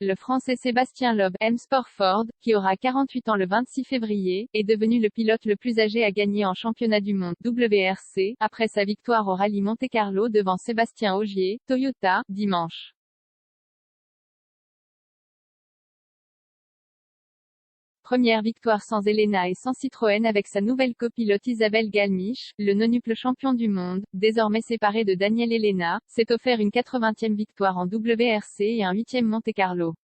Le Français Sébastien Loeb, M-Sport Ford, qui aura 48 ans le 26 février, est devenu le pilote le plus âgé à gagner en championnat du monde WRC, après sa victoire au rallye Monte-Carlo devant Sébastien Ogier, Toyota, dimanche. Première victoire sans Elena et sans Citroën avec sa nouvelle copilote Isabelle Galmiche, le nonuple champion du monde, désormais séparé de Daniel Elena, s'est offert une 80e victoire en WRC et un 8e Monte-Carlo.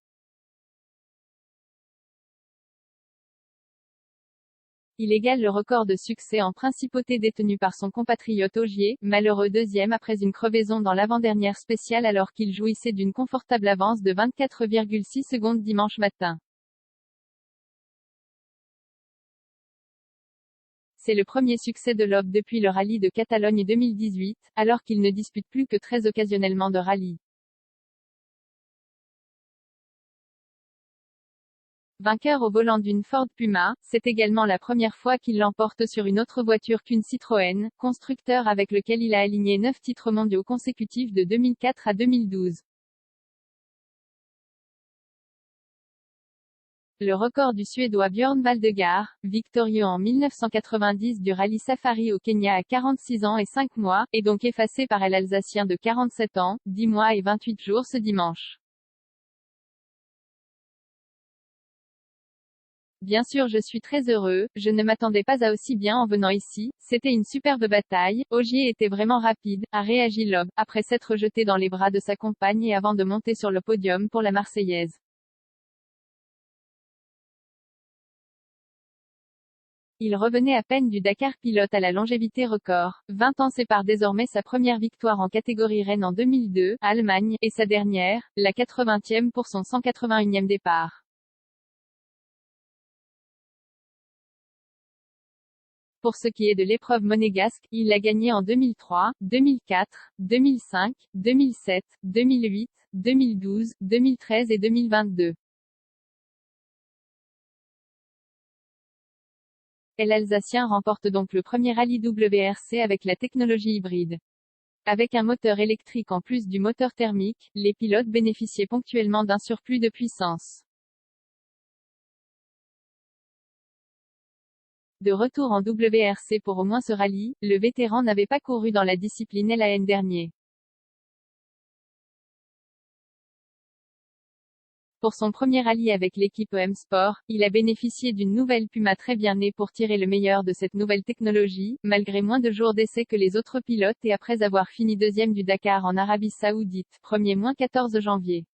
Il égale le record de succès en principauté détenu par son compatriote Ogier, malheureux deuxième après une crevaison dans l'avant-dernière spéciale alors qu'il jouissait d'une confortable avance de 24,6 secondes dimanche matin. C'est le premier succès de Loeb depuis le rallye de Catalogne 2018, alors qu'il ne dispute plus que très occasionnellement de rallye. Vainqueur au volant d'une Ford Puma, c'est également la première fois qu'il l'emporte sur une autre voiture qu'une Citroën, constructeur avec lequel il a aligné 9 titres mondiaux consécutifs de 2004 à 2012. Le record du Suédois Björn Waldegard, victorieux en 1990 du rallye Safari au Kenya à 46 ans et 5 mois, est donc effacé par l'Alsacien de 47 ans, 10 mois et 28 jours ce dimanche. Bien sûr, je suis très heureux, je ne m'attendais pas à aussi bien en venant ici, c'était une superbe bataille, Ogier était vraiment rapide, a réagi Loeb, après s'être jeté dans les bras de sa compagne et avant de monter sur le podium pour la Marseillaise. Il revenait à peine du Dakar pilote à la longévité record. 20 ans séparent désormais sa première victoire en catégorie reine en 2002, Allemagne, et sa dernière, la 80e pour son 181e départ. Pour ce qui est de l'épreuve monégasque, il l'a gagnée en 2003, 2004, 2005, 2007, 2008, 2012, 2013 et 2022. L'Alsacien remporte donc le premier rallye WRC avec la technologie hybride. Avec un moteur électrique en plus du moteur thermique, les pilotes bénéficiaient ponctuellement d'un surplus de puissance. De retour en WRC pour au moins ce rallye, le vétéran n'avait pas couru dans la discipline l'an dernier. Pour son premier rallye avec l'équipe M-Sport, il a bénéficié d'une nouvelle Puma très bien née pour tirer le meilleur de cette nouvelle technologie, malgré moins de jours d'essai que les autres pilotes et après avoir fini deuxième du Dakar en Arabie Saoudite, 1er-14 janvier.